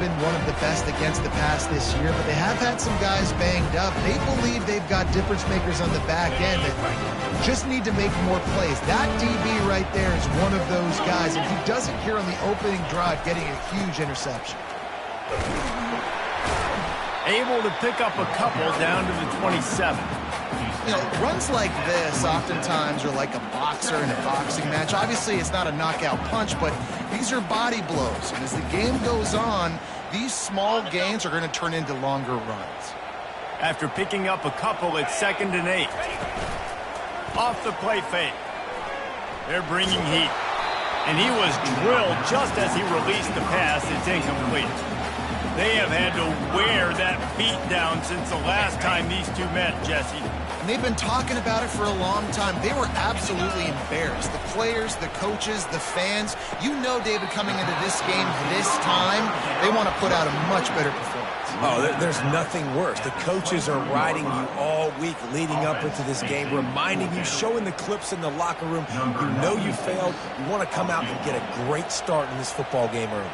been one of the best against the pass this year, but they have had some guys banged up. They believe they've got difference makers on the back end that just need to make more plays. That DB right there is one of those guys, and he does it here on the opening drive, getting a huge interception. Able to pick up a couple down to the 27. You know, runs like this oftentimes are like a boxer in a boxing match. Obviously, it's not a knockout punch, but these are body blows. And as the game goes on, these small gains are going to turn into longer runs. After picking up a couple, it's 2nd and 8. Off the play fake. They're bringing heat. And he was drilled just as he released the pass. It's incomplete. They have had to wear that beat down since the last time these two met, Jesse. And they've been talking about it for a long time. They were absolutely embarrassed. The players, the coaches, the fans. You know, David, coming into this game this time, they want to put out a much better performance. Oh, there's nothing worse. The coaches are riding you all week leading up into this game, reminding you, showing the clips in the locker room. You know you failed. You want to come out and get a great start in this football game early.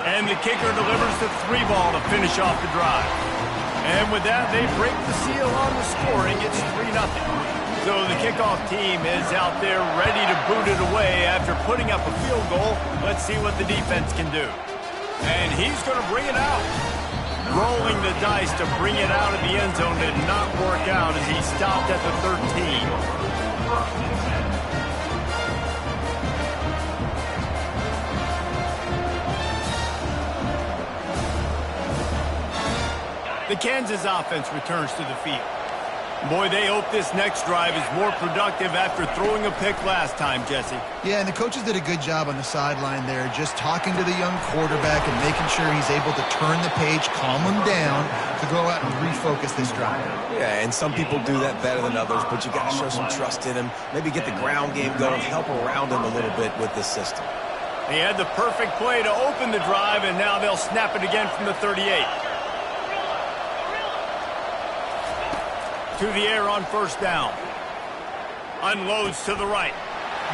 And the kicker delivers the 3-ball to finish off the drive. And with that, they break the seal on the scoring. It's 3-0. So the kickoff team is out there ready to boot it away after putting up a field goal. Let's see what the defense can do. And he's going to bring it out. Rolling the dice to bring it out of the end zone did not work out as he stopped at the 13. The Kansas offense returns to the field. Boy, they hope this next drive is more productive after throwing a pick last time, Jesse. Yeah, and the coaches did a good job on the sideline there, just talking to the young quarterback and making sure he's able to turn the page, calm him down, to go out and refocus this drive. Yeah, and some people do that better than others, but you got to show some trust in him. Maybe get the ground game going, help around him a little bit with this system. He had the perfect play to open the drive, and now they'll snap it again from the 38. To the air on 1st down. Unloads to the right.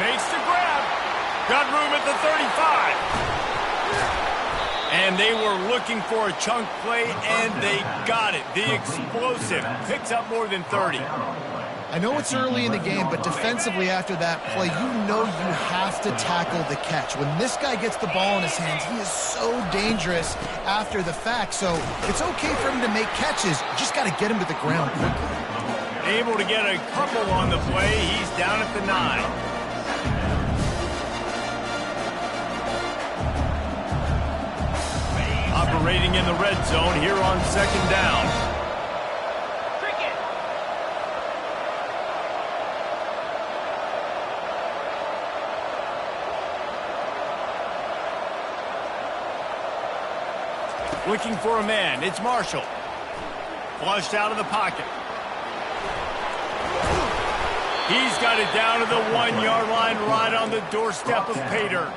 Makes the grab. Got room at the 35. And they were looking for a chunk play, and they got it. The explosive picks up more than 30. I know it's early in the game, but defensively after that play, you know you have to tackle the catch. When this guy gets the ball in his hands, he is so dangerous after the fact. So it's okay for him to make catches. You just got to get him to the ground quickly. Able to get a couple on the play. He's down at the 9. Operating in the red zone here on 2nd down. Looking for a man. It's Marshall. Flushed out of the pocket. He's got it down to the 1-yard line right on the doorstep of Pater.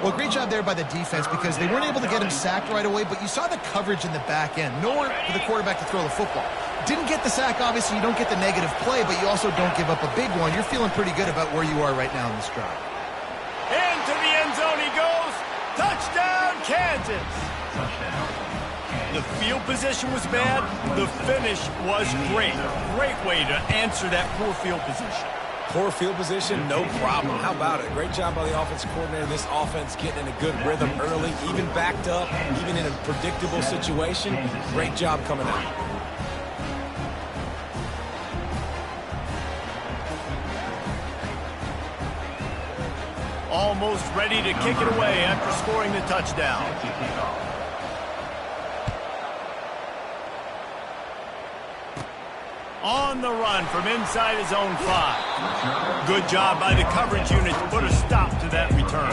Well, great job there by the defense because they weren't able to get him sacked right away, but you saw the coverage in the back end. Nowhere for the quarterback to throw the football. Didn't get the sack, obviously. You don't get the negative play, but you also don't give up a big one. You're feeling pretty good about where you are right now in this drive. Into the end zone he goes. Touchdown, Kansas. The field position was bad. The finish was great. Great way to answer that poor field position. Poor field position, no problem. How about it? Great job by the offensive coordinator. This offense getting in a good rhythm early, even backed up, even in a predictable situation. Great job coming out. Almost ready to kick it away after scoring the touchdown. On the run from inside his own 5. Good job by the coverage unit to put a stop to that return.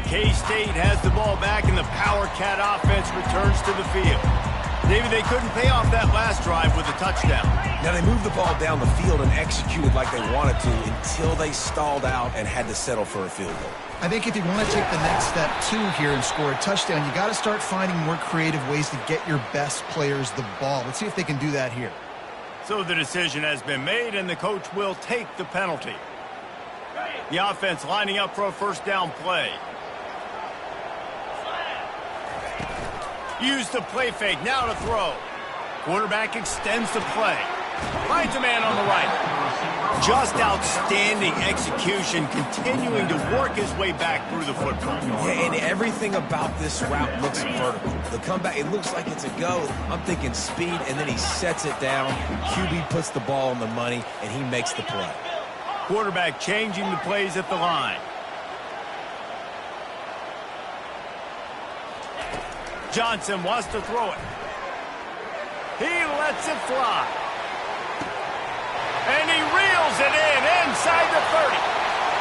K-State has the ball back, and the Power Cat offense returns to the field. David, they couldn't pay off that last drive with a touchdown. Now, they moved the ball down the field and executed like they wanted to until they stalled out and had to settle for a field goal. I think if you want to take the next step, too, here and score a touchdown, you got to start finding more creative ways to get your best players the ball. Let's see if they can do that here. So the decision has been made, and the coach will take the penalty. The offense lining up for a first down play. Use the play fake, now to throw. Quarterback extends the play. Finds a man on the right. Just outstanding execution, continuing to work his way back through the football. Yeah, and everything about this route looks vertical. The comeback, it looks like it's a go. I'm thinking speed, and then he sets it down. QB puts the ball on the money, and he makes the play. Quarterback changing the plays at the line. Johnson wants to throw it. He lets it fly. And he reels it in inside the 30.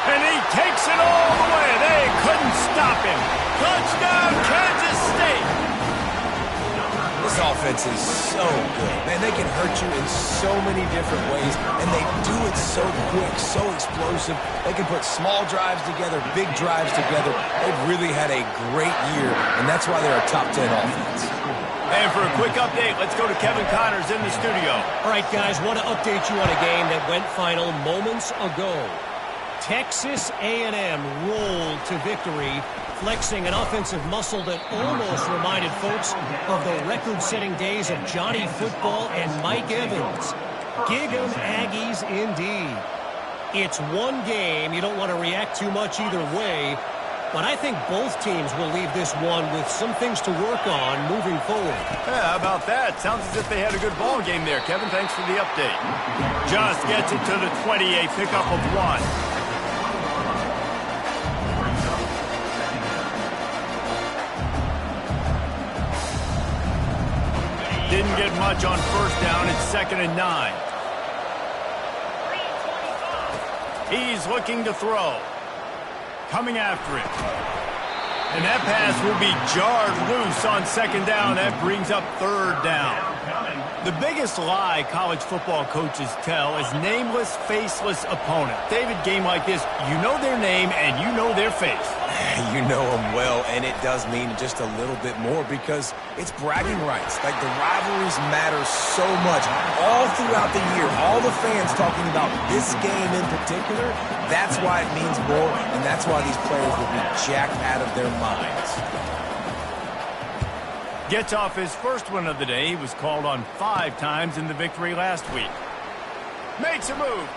And he takes it all the way. They couldn't stop him. Touchdown, Kansas State. This offense is so good. Man, they can hurt you in so many different ways, and they do it so quick, so explosive. They can put small drives together, big drives together. They've really had a great year, and that's why they're a top 10 offense. And for a quick update, let's go to Kevin Connors in the studio. All right, guys, want to update you on a game that went final moments ago. Texas A&M rolled to victory, flexing an offensive muscle that almost reminded folks of the record-setting days of Johnny Football and Mike Evans. Gig 'em Aggies indeed. It's one game. You don't want to react too much either way. But I think both teams will leave this one with some things to work on moving forward. Yeah, how about that? Sounds as if they had a good ball game there, Kevin. Thanks for the update. Just gets it to the 28, pickup of 1. Didn't get much on first down. It's 2nd and 9. He's looking to throw. Coming after it. And that pass will be jarred loose on 2nd down. That brings up 3rd down. The biggest lie college football coaches tell is nameless, faceless opponent. David, game like this, you know their name and you know their face. You know them well, and it does mean just a little bit more because it's bragging rights. Like, the rivalries matter so much. All throughout the year, all the fans talking about this game in particular, that's why it means more, and that's why these players will be jacked out of their minds. Gets off his first one of the day. He was called on 5 times in the victory last week. Makes a move.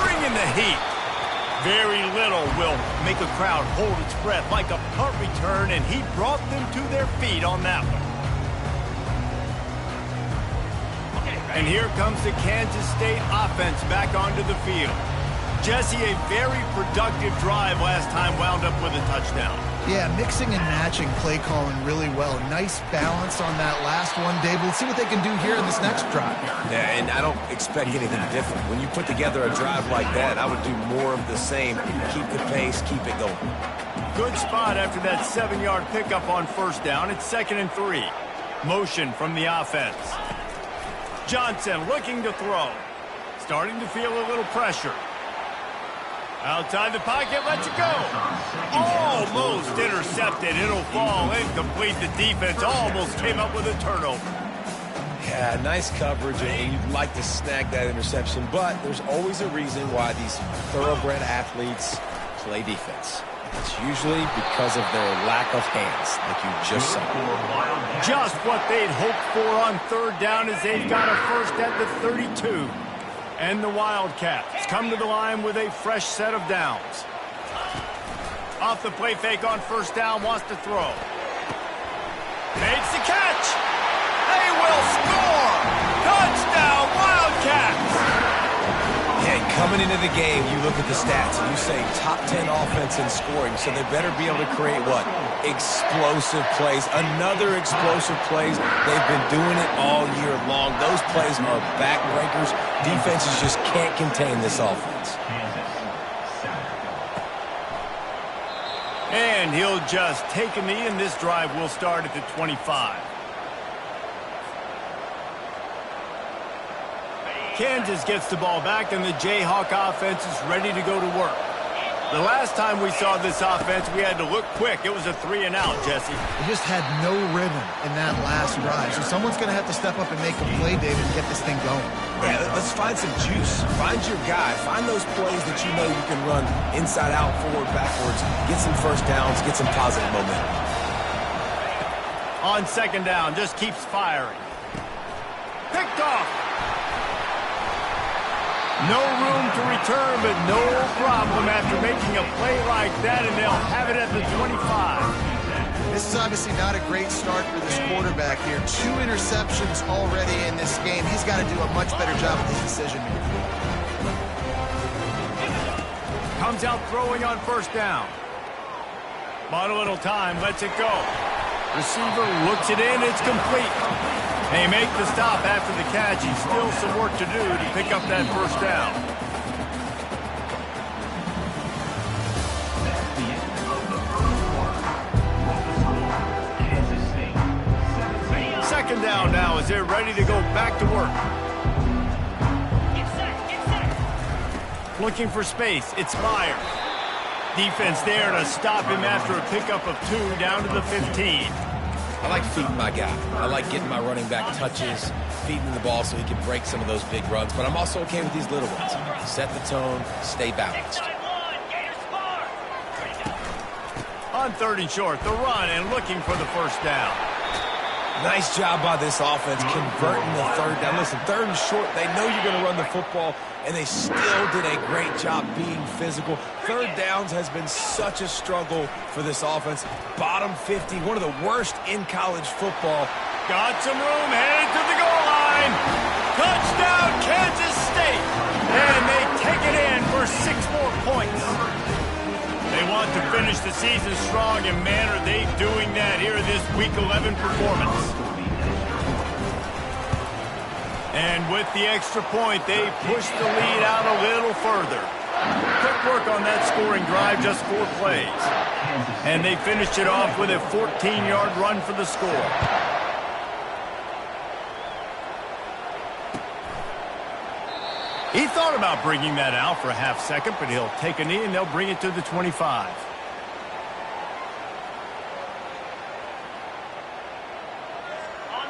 Bringing the heat. Very little will make a crowd hold its breath like a punt return, and he brought them to their feet on that one. And here comes the Kansas State offense back onto the field. Jesse, a very productive drive last time, wound up with a touchdown. Yeah, mixing and matching play calling really well. Nice balance on that last one, Dave. Let's see what they can do here in this next drive. Yeah, and I don't expect anything different. When you put together a drive like that, I would do more of the same. Keep the pace, keep it going. Good spot after that 7-yard pickup on first down. It's 2nd and 3. Motion from the offense. Johnson looking to throw. Starting to feel a little pressure. Outside the pocket, lets it go. Almost intercepted. It'll fall incomplete. The defense almost came up with a turnover. Yeah, nice coverage, and you'd like to snag that interception, but there's always a reason why these thoroughbred athletes play defense. It's usually because of their lack of hands, like you just saw. Just what they'd hoped for on 3rd down as they've got a first at the 32. And the Wildcats come to the line with a fresh set of downs. Off the play fake on first down, wants to throw. Makes the catch. They will score. Touchdown, Wildcats. Yeah, coming into the game, you look at the stats and you say top 10 offense in scoring, so they better be able to create what? Explosive plays. Another explosive plays. They've been doing it all year long. Those plays are backbreakers. Defenses just can't contain this offense. And And he'll just take a knee, and this drive will start at the 25. Kansas gets the ball back, and the Jayhawk offense is ready to go to work. The last time we saw this offense, we had to look quick. It was a 3-and-out, Jesse. They just had no rhythm in that last drive. So someone's going to have to step up and make a play, David, and get this thing going. Yeah, let's find some juice. Find your guy. Find those plays that you know you can run inside out, forward, backwards. Get some first downs. Get some positive momentum. On second down, just keeps firing. Picked off. No room to return, but no problem after making a play like that, and they'll have it at the 25. This is obviously not a great start for this quarterback here. 2 interceptions already in this game. He's got to do a much better job with his decision making. Comes out throwing on first down. Bought a little time, lets it go. Receiver looks it in, it's complete. They make the stop after the catch. He's still some work to do to pick up that first down. Second down now as they're ready to go back to work. Looking for space. It's Meyer. Defense there to stop him after a pickup of 2 down to the 15. I like feeding my guy. I like getting my running back touches, feeding the ball so he can break some of those big runs. But I'm also okay with these little ones. Set the tone, stay balanced. On 3rd and short, the run and looking for the first down. Nice job by this offense converting the 3rd down. Listen, 3rd and short, they know you're going to run the football, and they still did a great job being physical. 3rd downs has been such a struggle for this offense. Bottom 50, one of the worst in college football. Got some room, headed to the goal line. Touchdown, Kansas State. And they take it in for 6 more points. They want to finish the season strong, and man, are they doing that here in this Week 11 performance. And with the extra point, they push the lead out a little further. Quick work on that scoring drive, just 4 plays. And they finished it off with a 14-yard run for the score. He thought about bringing that out for a half second, but he'll take a knee and they'll bring it to the 25.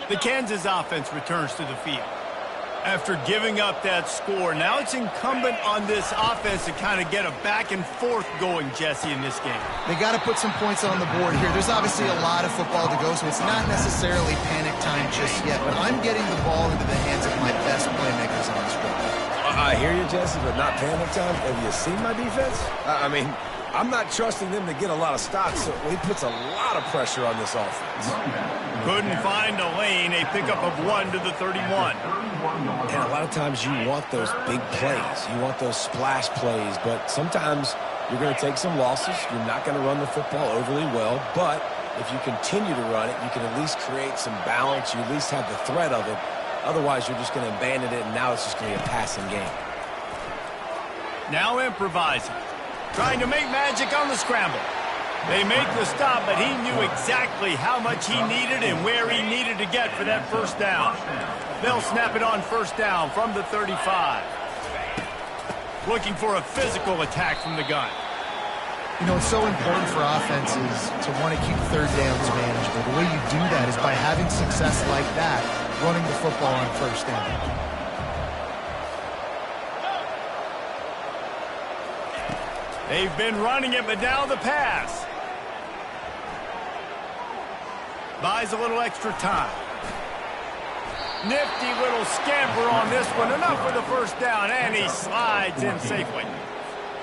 The Kansas offense returns to the field. After giving up that score, now it's incumbent on this offense to kind of get a back and forth going, Jesse, in this game. They got to put some points on the board here. There's obviously a lot of football to go, so it's not necessarily panic time just yet, but I'm getting the ball into the hands of my best playmakers on this drive. I hear you, Jesse, but not panic time. Have you seen my defense? I mean, I'm not trusting them to get a lot of stops, so he puts a lot of pressure on this offense. Couldn't find a lane, a pickup of 1 to the 31. And a lot of times you want those big plays. You want those splash plays, but sometimes you're going to take some losses. You're not going to run the football overly well, but if you continue to run it, you can at least create some balance. You at least have the threat of it. Otherwise, you're just going to abandon it, and now it's just going to be a passing game. Now improvising. Trying to make magic on the scramble. They make the stop, but he knew exactly how much he needed and where he needed to get for that first down. They'll snap it on first down from the 35. Looking for a physical attack from the gun. You know, it's so important for offenses to want to keep 3rd downs manageable. The way you do that is by having success like that, running the football on first down. They've been running it, but now the pass. Buys a little extra time. Nifty little scamper on this one. Enough for the first down, and he slides in safely.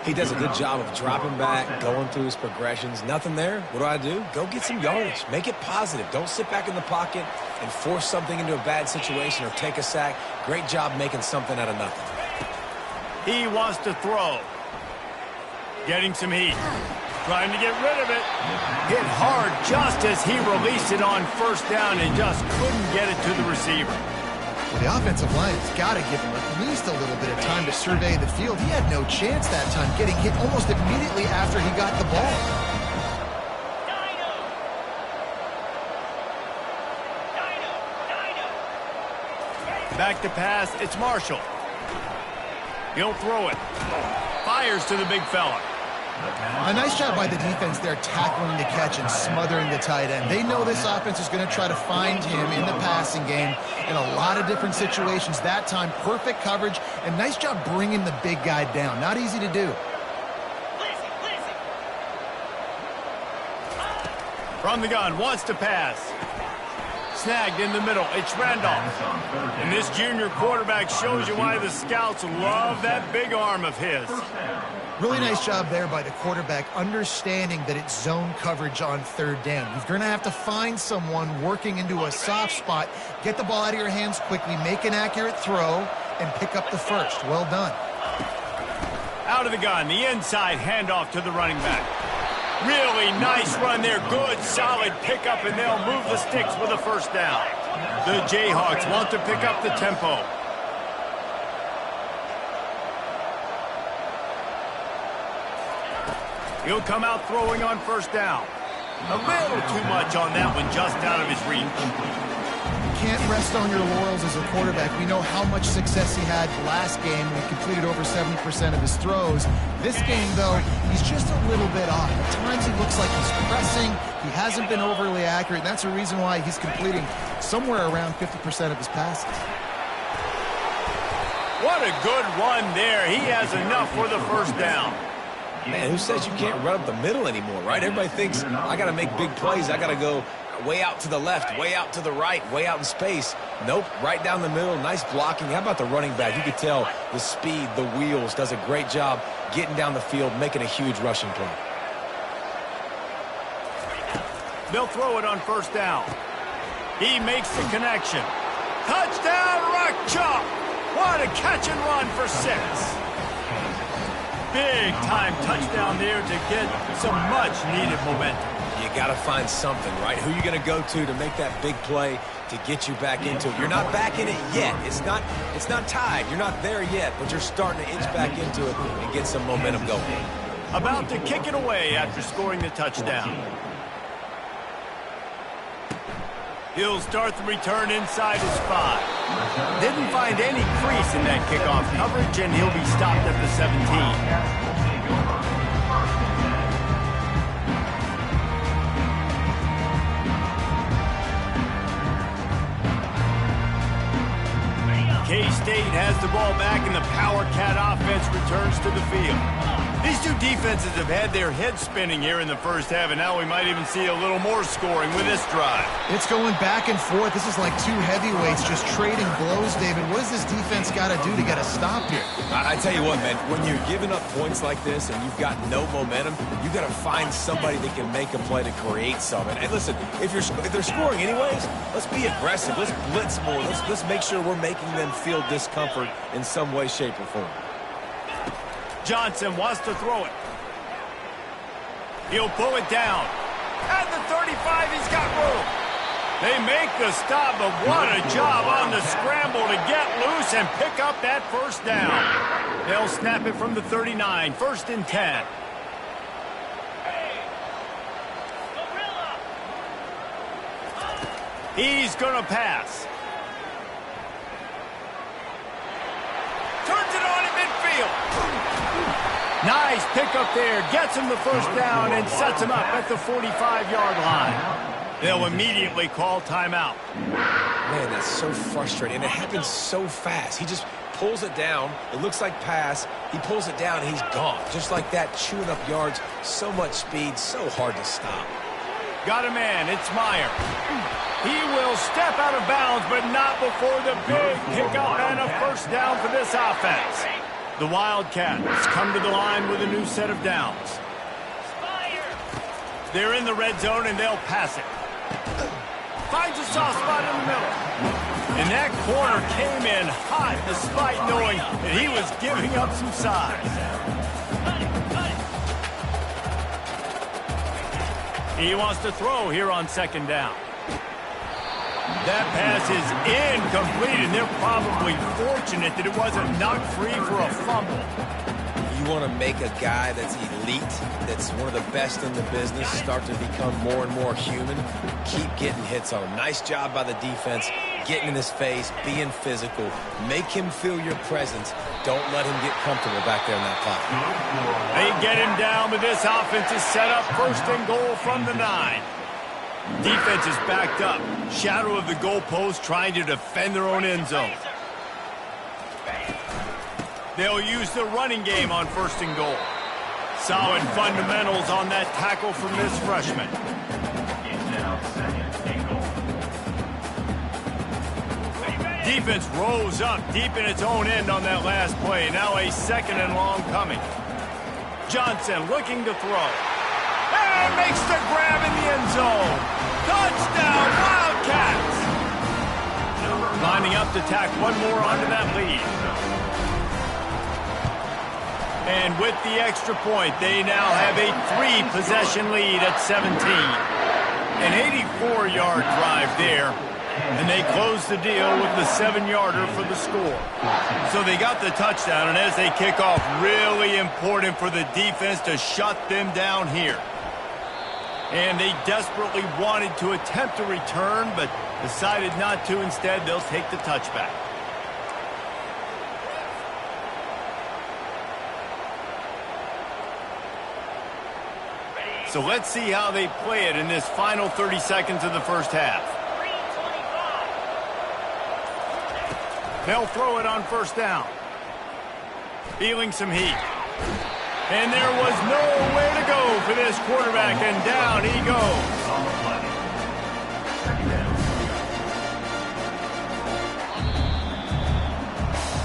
He does a good job of dropping back, going through his progressions. Nothing there. What do? Go get some yardage. Make it positive. Don't sit back in the pocket and force something into a bad situation or take a sack. Great job making something out of nothing. He wants to throw. Getting some heat. Trying to get rid of it. Hit hard just as he released it on first down and just couldn't get it to the receiver. Well, the offensive line has got to give him at least a little bit of time to survey the field. He had no chance that time, getting hit almost immediately after he got the ball. Back to pass, it's Marshall. He'll throw it. Fires to the big fella. A nice job by the defense there, tackling the catch and smothering the tight end. They know this offense is going to try to find him in the passing game in a lot of different situations. That time, perfect coverage, and nice job bringing the big guy down. Not easy to do. From the gun, wants to pass. Snagged in the middle, it's Randolph. And this junior quarterback shows you why the scouts love that big arm of his. Really nice job there by the quarterback, understanding that it's zone coverage on third down. You're going to have to find someone working into a soft spot, get the ball out of your hands quickly, make an accurate throw, and pick up the first. Well done. Out of the gun, the inside handoff to the running back. Really nice run there. Good, solid pickup, and they'll move the sticks with a first down. The Jayhawks want to pick up the tempo. He'll come out throwing on first down. A little too much on that one, just out of his reach. Can't rest on your laurels as a quarterback. We know how much success he had last game when he completed over 70% of his throws. This game, though, he's just a little bit off. At times he looks like he's pressing. He hasn't been overly accurate, and that's the reason why he's completing somewhere around 50% of his passes. What a good run there. He has enough for the first down. Man, who says you can't run up the middle anymore, right? Everybody thinks, I got to make big plays. I got to go way out to the left, way out to the right, way out in space. Nope, right down the middle, nice blocking. How about the running back? You could tell the speed, the wheels, does a great job getting down the field, making a huge rushing play. They'll throw it on first down. He makes the connection. Touchdown, Rock Chalk! What a catch and run for 6. Big-time touchdown there to get some much-needed momentum. You got to find something, right? Who are you going to go to make that big play to get you back into it? You're not back in it yet. It's not tied. You're not there yet, but you're starting to inch back into it and get some momentum going. About to kick it away after scoring the touchdown. He'll start the return inside his 5. Didn't find any crease in that kickoff coverage, and he'll be stopped at the 17. K-State has the ball back, and the Power Cat offense returns to the field. These two defenses have had their heads spinning here in the first half, and now we might even see a little more scoring with this drive. It's going back and forth. This is like two heavyweights just trading blows, David. What does this defense got to do to get a stop here? I tell you what, man, when you're giving up points like this and you've got no momentum, you got to find somebody that can make a play to create something. And listen, if they're scoring anyways, let's be aggressive. Let's blitz more. Let's make sure we're making them feel discomfort in some way, shape, or form. Johnson wants to throw it. He'll pull it down. At the 35, he's got room. They make the stop, but what a job on the scramble to get loose and pick up that first down. They'll snap it from the 39, 1st and 10. He's going to pass. Turns it on in midfield. Nice pickup there. Gets him the first down and sets him up at the 45-yard line. They'll immediately call timeout. Man, that's so frustrating. And it happens so fast. He just pulls it down. It looks like pass. He pulls it down, and he's gone. Just like that, chewing up yards. So much speed, so hard to stop. Got a man. It's Meyer. He will step out of bounds, but not before the big pickup and a first down for this offense. The Wildcats come to the line with a new set of downs. They're in the red zone, and they'll pass it. Finds a soft spot in the middle. And that corner came in hot despite knowing that he was giving up some size. He wants to throw here on 2nd down. That pass is incomplete, and they're probably fortunate that it wasn't knocked free for a fumble. You want to make a guy that's elite, that's one of the best in the business, start to become more and more human. Keep getting hits on him. Nice job by the defense. getting in his face, being physical. Make him feel your presence. Don't let him get comfortable back there in that pocket. They get him down, but this offense is set up 1st and goal from the 9. Defense is backed up. Shadow of the goalpost trying to defend their own end zone. They'll use the running game on 1st and goal. Solid fundamentals on that tackle from this freshman. Defense rose up deep in its own end on that last play. Now a 2nd and long coming. Johnson looking to throw. And makes the grab in the end zone. Touchdown, Wildcats! Lining up to tack one more onto that lead. And with the extra point, they now have a 3-possession lead at 17. An 84-yard drive there. And they close the deal with the 7-yarder for the score. So they got the touchdown, and as they kick off, really important for the defense to shut them down here. And they desperately wanted to attempt a return, but decided not to. Instead, they'll take the touchback. So let's see how they play it in this final 30 seconds of the first half. They'll throw it on 1st down. Feeling some heat. And there was nowhere to go for this quarterback, and down he goes.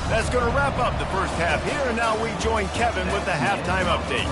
That's going to wrap up the first half here, and now we join Kevin with the halftime update.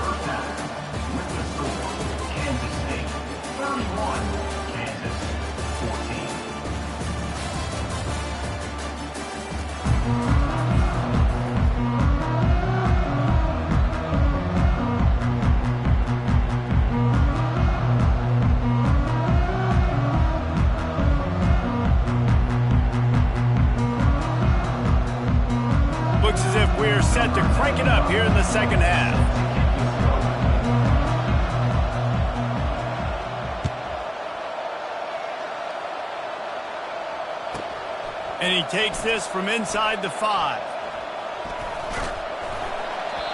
Looks as if we're set to crank it up here in the second half. And he takes this from inside the 5.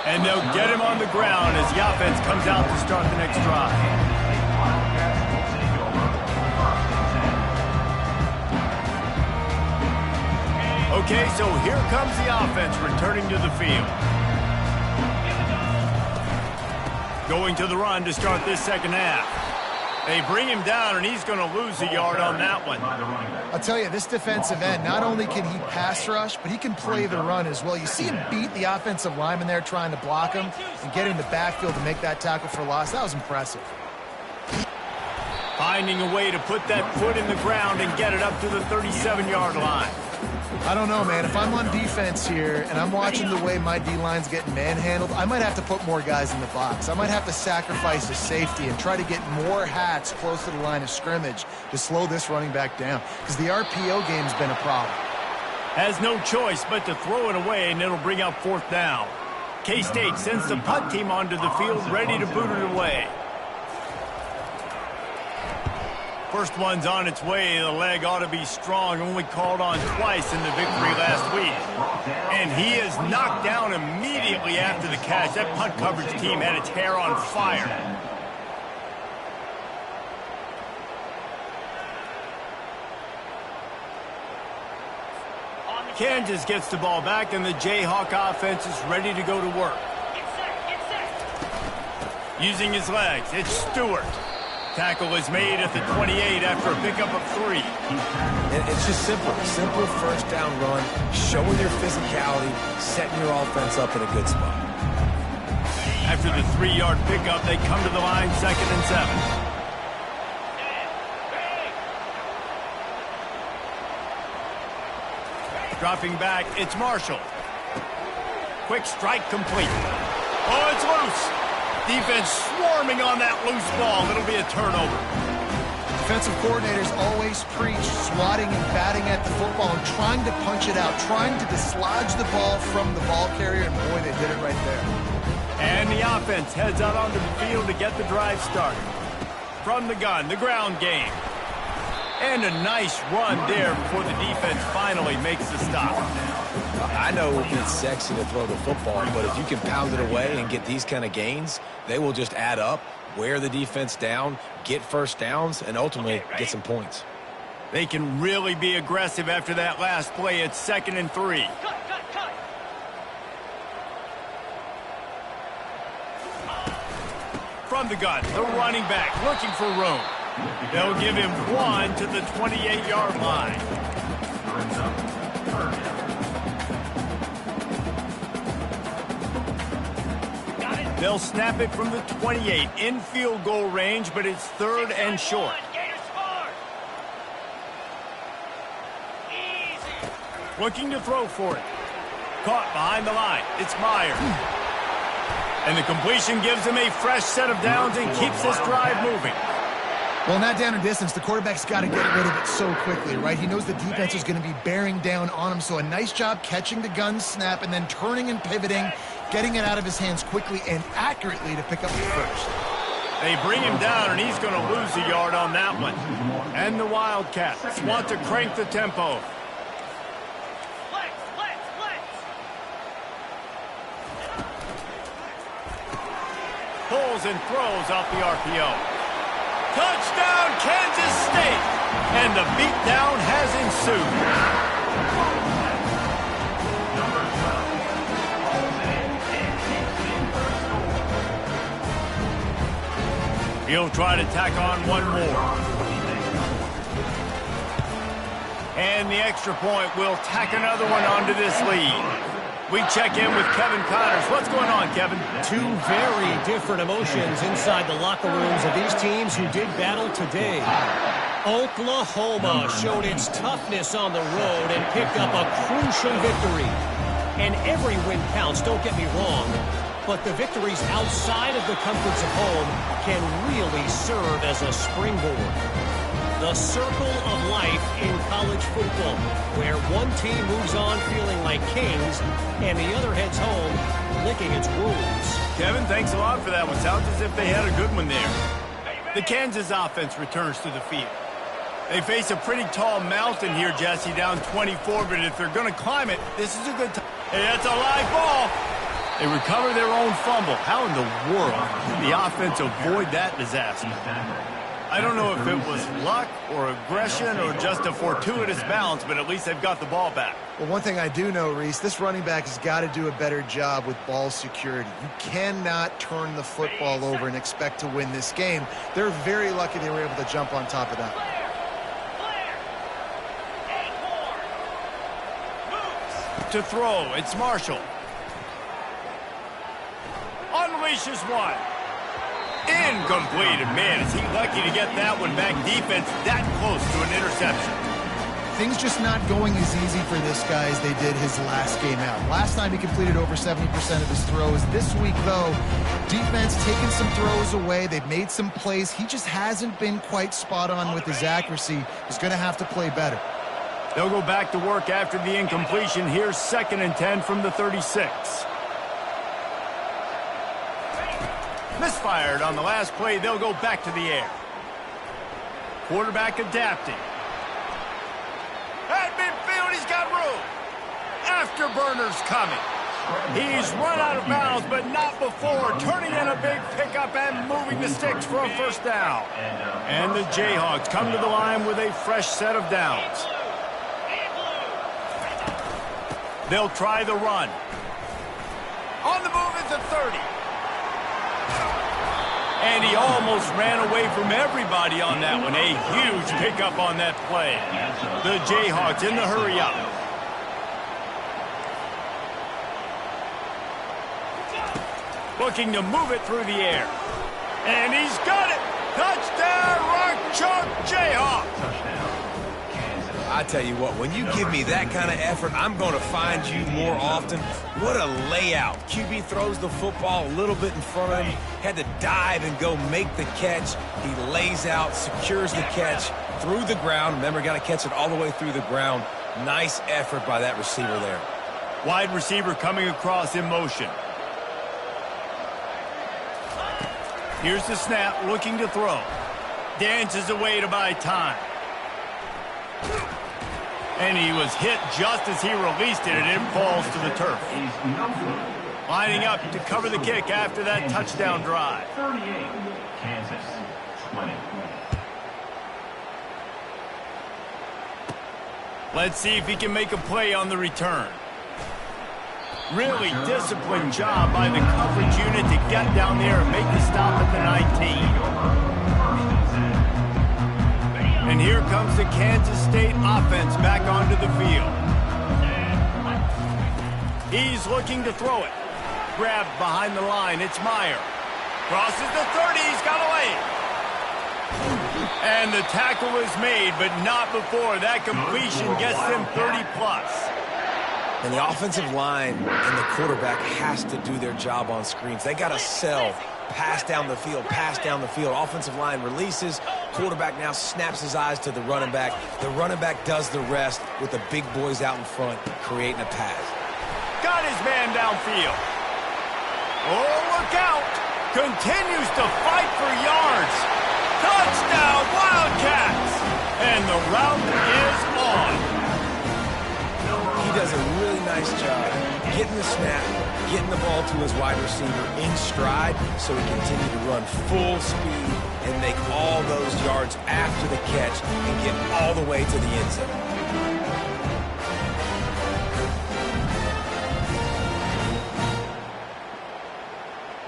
And they'll get him on the ground as the offense comes out to start the next drive. Okay, so here comes the offense returning to the field. Going to the run to start this second half. They bring him down, and he's going to lose a yard on that one. I'll tell you, this defensive end, not only can he pass rush, but he can play the run as well. You see him beat the offensive lineman there trying to block him and get in the backfield to make that tackle for loss. That was impressive. Finding a way to put that foot in the ground and get it up to the 37-yard line. I don't know, man. If I'm on defense here and I'm watching the way my D-line's getting manhandled, I might have to put more guys in the box. I might have to sacrifice a safety and try to get more hats close to the line of scrimmage to slow this running back down, because the RPO game's been a problem. Has no choice but to throw it away, and it'll bring up 4th down. K-State sends the punt team onto the field, ready to boot it away. First one's on its way. The leg ought to be strong. Only called on twice in the victory last week. And he is knocked down immediately after the catch. That punt coverage team had its hair on fire. Kansas gets the ball back, and the Jayhawk offense is ready to go to work. Using his legs, it's Stewart. Tackle is made at the 28 after a pickup of 3. It's just simple. Simple first down run, showing your physicality, setting your offense up in a good spot. After the 3-yard pickup, they come to the line 2nd and 7. Dropping back, it's Marshall. Quick strike complete. Oh, it's loose. Defense swarming on that loose ball. It'll be a turnover. Defensive coordinators always preach swatting and batting at the football and trying to punch it out, trying to dislodge the ball from the ball carrier, and boy, they did it right there. And the offense heads out onto the field to get the drive started. From the gun, the ground game. And a nice run there before the defense finally makes the stop. I know it's sexy to throw the football, but if you can pound it away and get these kind of gains, they will just add up, wear the defense down, get first downs, and ultimately get some points. They can really be aggressive after that last play. It's 2nd and 3. From the gun, the running back looking for room. They'll give him 1 to the 28-yard line. They'll snap it from the 28 in field goal range, but it's 3rd and short. Looking to throw for it. Caught behind the line. It's Myers. And the completion gives him a fresh set of downs and keeps this drive moving. Well, not down in distance. The quarterback's got to get rid of it so quickly, right? He knows the defense is going to be bearing down on him. So a nice job catching the gun snap and then turning and pivoting, getting it out of his hands quickly and accurately to pick up the first. They bring him down, and he's going to lose a yard on that one. And the Wildcats want to crank the tempo. Pulls and throws off the RPO. Touchdown, Kansas State! And the beatdown has ensued. He'll try to tack on one more. And the extra point will tack another one onto this lead. We check in with Kevin Connors. What's going on, Kevin? Two very different emotions inside the locker rooms of these teams who did battle today. Oklahoma showed its toughness on the road and picked up a crucial victory. And every win counts, don't get me wrong. But the victories outside of the comforts of home can really serve as a springboard. The circle of life in college football, where one team moves on feeling like kings and the other heads home licking its wounds. Kevin, thanks a lot for that one. Sounds as if they had a good one there. The Kansas offense returns to the field. They face a pretty tall mountain here, Jesse, down 24, but if they're going to climb it, this is a good time. Hey, that's a live ball. They recover their own fumble. How in the world did the offense avoid that disaster? I don't know if it was luck or aggression or just a fortuitous bounce, but at least they've got the ball back. Well, one thing I do know, Reese, this running back has got to do a better job with ball security. You cannot turn the football over and expect to win this game. They're very lucky they were able to jump on top of that. To throw, it's Marshall. Unleashes one. Incomplete. And man, is he lucky to get that one back. Defense that close to an interception. Things just not going as easy for this guy as they did his last game out. Last time he completed over 70% of his throws. This week, though, defense taking some throws away. They've made some plays. He just hasn't been quite spot on with his accuracy. He's going to have to play better. They'll go back to work after the incompletion. Here's 2nd and 10 from the 36. Misfired on the last play. They'll go back to the air. Quarterback adapting. At midfield, he's got room. Afterburner's coming. He's run out of bounds, but not before. Turning in a big pickup and moving the sticks for a first down. And the Jayhawks come to the line with a fresh set of downs. They'll try the run. On the move is the 30. And he almost ran away from everybody on that one. A huge pickup on that play. The Jayhawks in the hurry up. Looking to move it through the air. And he's got it. Touchdown, Rock Chalk Jayhawks. I tell you what, when you give me that kind of effort, I'm going to find you more often. What a layout. QB throws the football a little bit in front of him, had to dive and go make the catch. He lays out, secures the catch through the ground. Remember, got to catch it all the way through the ground. Nice effort by that receiver there. Wide receiver coming across in motion. Here's the snap, looking to throw. Dances away to buy time. And he was hit just as he released it, and it falls to the turf. Lining up to cover the kick after that touchdown drive. 38, Kansas, 20. Let's see if he can make a play on the return. Really disciplined job by the coverage unit to get down there and make the stop at the 19. And here comes the Kansas State offense back onto the field. He's looking to throw it. Grabbed behind the line, it's Meyer. Crosses the 30, he's got away. And the tackle is made, but not before that completion gets them 30+. And the offensive line and the quarterback has to do their job on screens. They got to sell. Pass down the field, pass down the field. Offensive line releases. Quarterback now snaps his eyes to the running back. The running back does the rest with the big boys out in front, creating a pass. Got his man downfield. Oh, look out. Continues to fight for yards. Touchdown, Wildcats. And the route is on. He does a really nice job getting the snap, getting the ball to his wide receiver in stride so he continued to run full speed and make all those yards after the catch and get all the way to the end zone.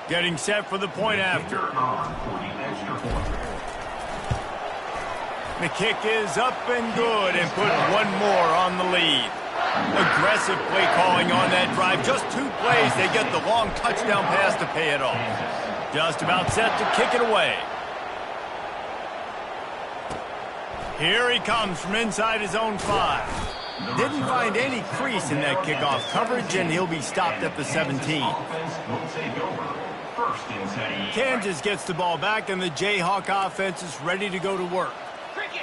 Getting set for the point after. The kick is up and good and put one more on the lead. Aggressive play calling on that drive. Just 2 plays, they get the long touchdown pass to pay it off. Just about set to kick it away. Here he comes from inside his own 5. Didn't find any crease in that kickoff coverage, and he'll be stopped at the 17. Kansas gets the ball back, and the Jayhawk offense is ready to go to work.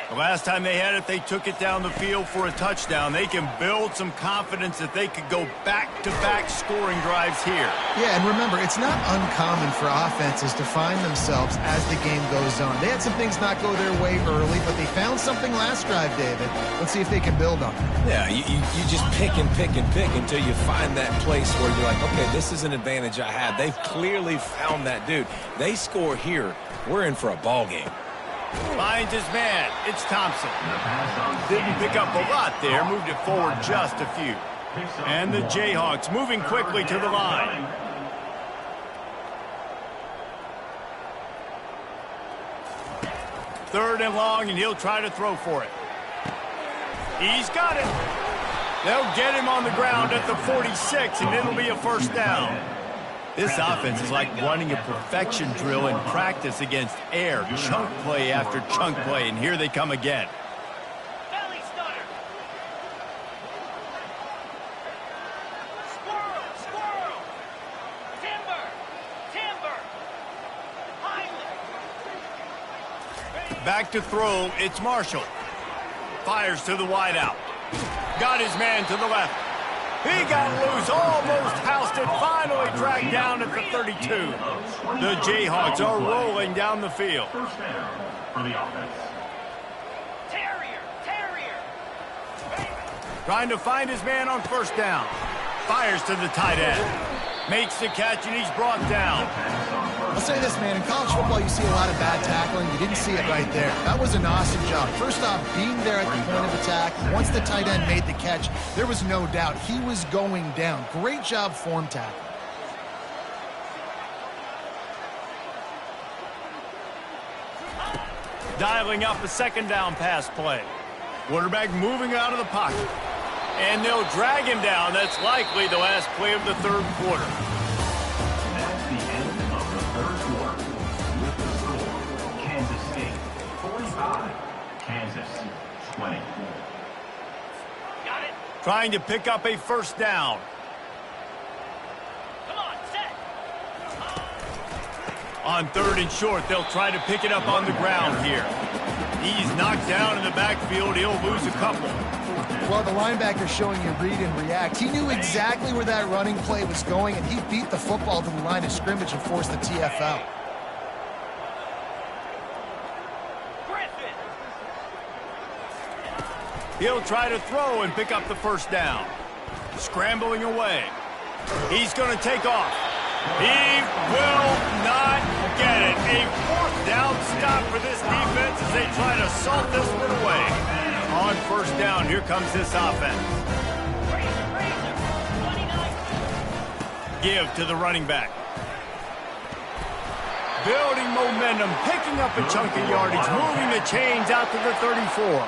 The last time they had it, they took it down the field for a touchdown. They can build some confidence that they could go back-to-back scoring drives here. Yeah, and remember, it's not uncommon for offenses to find themselves as the game goes on. They had some things not go their way early, but they found something last drive, David. Let's see if they can build on it. Yeah, you just pick and pick and pick until you find that place where you're like, okay, this is an advantage I have. They've clearly found that dude. They score here, we're in for a ball game. Finds his man. It's Thompson. Didn't pick up a lot there. Moved it forward just a few. And the Jayhawks moving quickly to the line. Third and long, and he'll try to throw for it. He's got it. They'll get him on the ground at the 46, and it'll be a first down. This offense is like running a perfection drill in practice against air. Chunk play after chunk play, and here they come again. Belly stunner. Squirrel, squirrel. Timber, timber. Highland. Back to throw, it's Marshall. Fires to the wideout. Got his man to the left. He got loose, almost housed it, finally dragged down at the 32. The Jayhawks are rolling down the field. First down for the offense. Terrier, terrier. Trying to find his man on first down. Fires to the tight end. Makes the catch, and he's brought down. I'll say this, man. In college football, you see a lot of bad tackling. You didn't see it right there. That was an awesome job. First off, being there at the point of attack. Once the tight end made the catch, there was no doubt he was going down. Great job form tackle. Dialing up a second down pass play. Quarterback moving out of the pocket. And they'll drag him down. That's likely the last play of the third quarter. That's the end of the third quarter. With the score, Kansas State 45, Kansas 20. Got it. Trying to pick up a first down. Come on, set. On third and short, they'll try to pick it up on the ground here. He's knocked down in the backfield. He'll lose a couple. Well, the linebacker's showing you read and react. He knew exactly where that running play was going, and he beat the football to the line of scrimmage and forced the TFL. He'll try to throw and pick up the first down. Scrambling away. He's going to take off. He will not get it. A fourth down stop for this defense as they try to salt this one away. On first down, here comes this offense. Give to the running back. Building momentum, picking up a chunk of yardage, moving the chains out to the 34.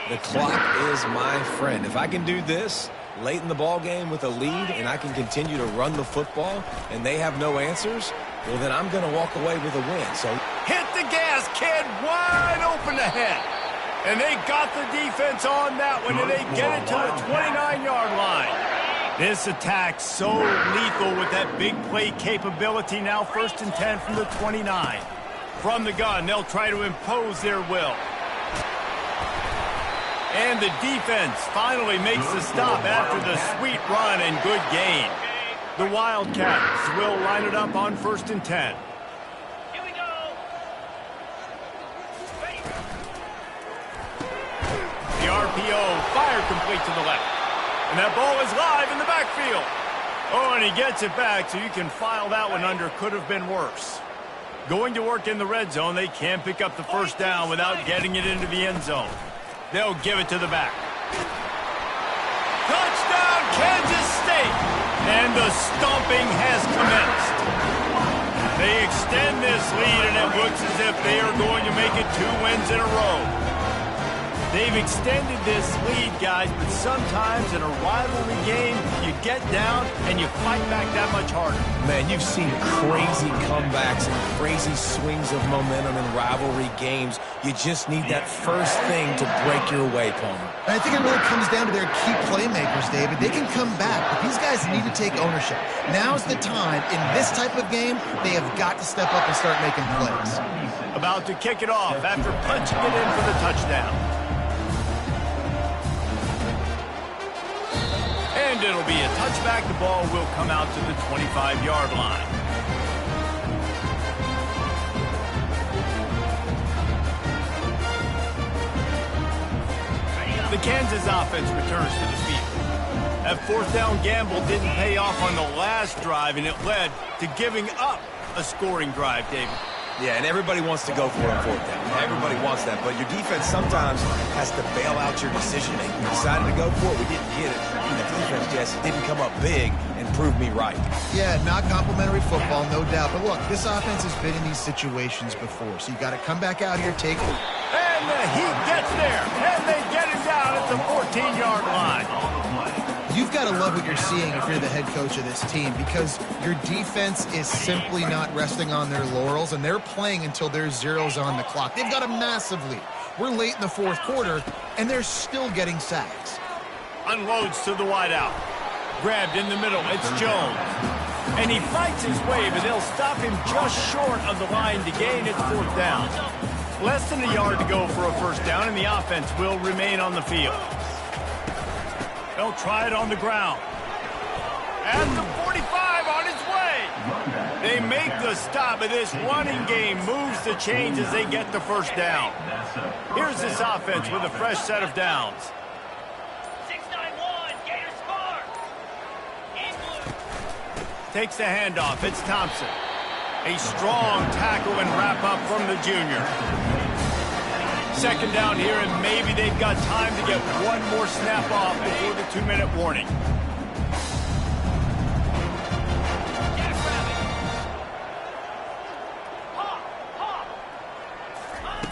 The clock is my friend. If I can do this late in the ball game with a lead and I can continue to run the football and they have no answers, well, then I'm going to walk away with a win. So hit the gas, kid. Wide open ahead. And they got the defense on that one, and they get it to the 29-yard line. This attack so lethal with that big play capability. Now 1st and 10 from the 29. From the gun, they'll try to impose their will. And the defense finally makes the stop after the sweet run and good gain. The Wildcats will line it up on 1st and 10. Here we go. The RPO, fire complete to the left. And that ball is live in the backfield. Oh, and he gets it back, so you can file that one under. Could have been worse. Going to work in the red zone. They can't pick up the first down without getting it into the end zone. They'll give it to the back. Touchdown, Kansas State! And the stomping has commenced. They extend this lead, and it looks as if they are going to make it 2 wins in a row. They've extended this lead, guys, but sometimes in a rivalry game, you get down and you fight back that much harder. man, you've seen crazy comebacks and crazy swings of momentum in rivalry games. You just need that first thing to break your way, Palmer. I think it really comes down to their key playmakers, David. They can come back, but these guys need to take ownership. Now's the time. In this type of game, they have got to step up and start making plays. About to kick it off after punching it in for the touchdown. And it'll be a touchback. The ball will come out to the 25-yard line. The Kansas offense returns to the field. That 4th down gamble didn't pay off on the last drive, and it led to giving up a scoring drive, David. Yeah, and everybody wants to go for it on 4th down. Everybody wants that, but your defense sometimes has to bail out your decision. And we decided to go for it. We didn't get it. And the defense just didn't come up big and prove me right. Yeah, not complimentary football, no doubt. But look, this offense has been in these situations before, so you got to come back out here, take it. And the Heat gets there, and they get it down at the 14-yard line. You've got to love what you're seeing if you're the head coach of this team, because your defense is simply not resting on their laurels, and they're playing until there's zeros on the clock. They've got a massive lead. We're late in the 4th quarter, and they're still getting sacks. Unloads to the wideout. Grabbed in the middle. It's Jones. And he fights his way, but they'll stop him just short of the line to gain its 4th down. Less than a yard to go for a first down, and the offense will remain on the field. They'll try it on the ground. At the 45 on its way. They make the stop, but this running game moves the chains as they get the first down. Here's this offense with a fresh set of downs. 6-9-1, Gators score. In blue. Takes the handoff. It's Thompson. A strong tackle and wrap up from the junior. 2nd down here, and maybe they've got time to get one more snap off before the 2-minute warning.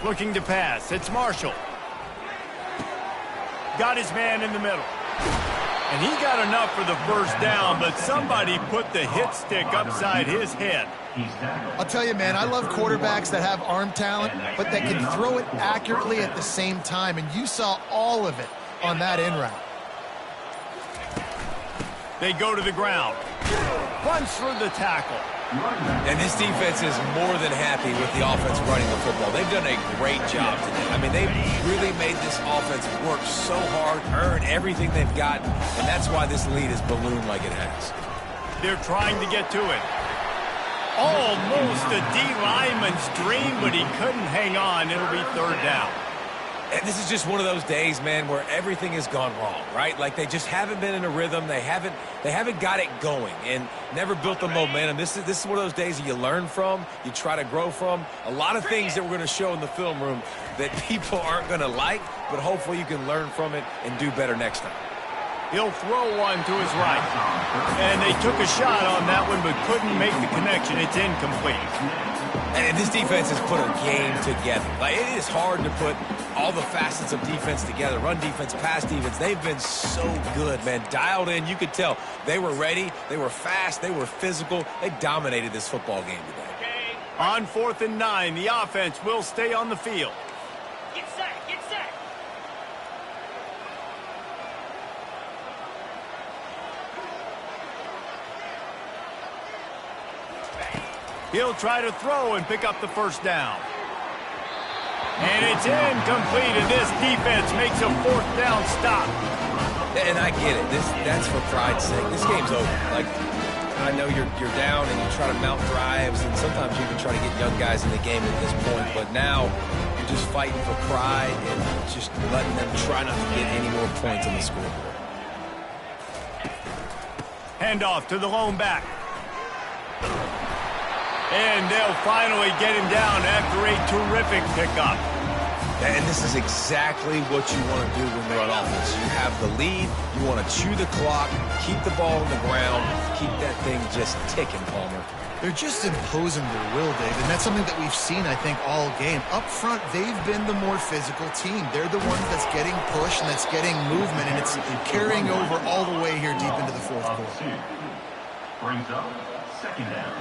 Looking to pass. It's Marshall. Got his man in the middle. And he got enough for the first down, but somebody put the hit stick upside his head. I'll tell you, man, I love quarterbacks that have arm talent, but that can throw it accurately at the same time, and you saw all of it on that in route. They go to the ground. Runs through the tackle. And this defense is more than happy with the offense running the football. They've done a great job today. I mean, they've really made this offense work so hard, earn everything they've gotten, and that's why this lead is ballooned like it has. They're trying to get to it. Almost a D lineman's dream, but he couldn't hang on. It'll be 3rd down. And this is just one of those days, man, where everything has gone wrong, right? Like they just haven't been in a rhythm. They haven't got it going and never built the momentum. This is one of those days that you learn from, you try to grow from. A lot of things that we're going to show in the film room that people aren't going to like, but hopefully you can learn from it and do better next time. He'll throw one to his right. And they took a shot on that one but couldn't make the connection. It's incomplete. And this defense has put a game together. Like, it is hard to put all the facets of defense together. Run defense, pass defense. They've been so good, man. Dialed in. You could tell they were ready. They were fast. They were physical. They dominated this football game today. On 4th and 9, the offense will stay on the field. Get set, get set. He'll try to throw and pick up the first down. And it's incomplete, and this defense makes a 4th down stop. And I get it. That's for pride's sake. This game's over. Like, I know you're down and you try to mount drives, and sometimes you even try to get young guys in the game at this point. But now you're just fighting for pride and just letting them try not to get any more points on the scoreboard. Handoff to the lone back. And they'll finally get him down after a terrific pickup. And this is exactly what you want to do when you're on offense. You have the lead, you want to chew the clock, keep the ball on the ground, keep that thing just ticking, Palmer. They're just imposing their will, Dave, and that's something that we've seen, I think, all game. Up front, they've been the more physical team. They're the ones that's getting pushed and that's getting movement, and it's carrying over all the way here deep into the fourth quarter. Brings up 2nd down.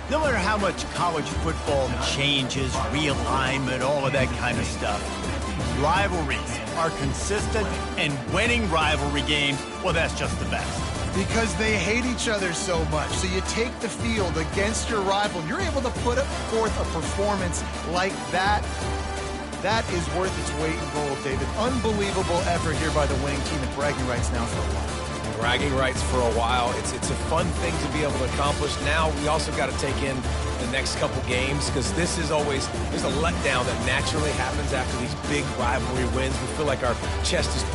No matter how much college football changes, realignment, all of that kind of stuff, rivalries are consistent, and winning rivalry games, well, that's just the best. Because they hate each other so much. So you take the field against your rival. You're able to put forth a performance like that. That is worth its weight in gold, David. Unbelievable effort here by the winning team, and bragging rights now for a while. Bragging rights for a while. It's a fun thing to be able to accomplish. Now we also got to take in the next couple games, because this is always, there's a letdown that naturally happens after these big rivalry wins. We feel like our chest is poking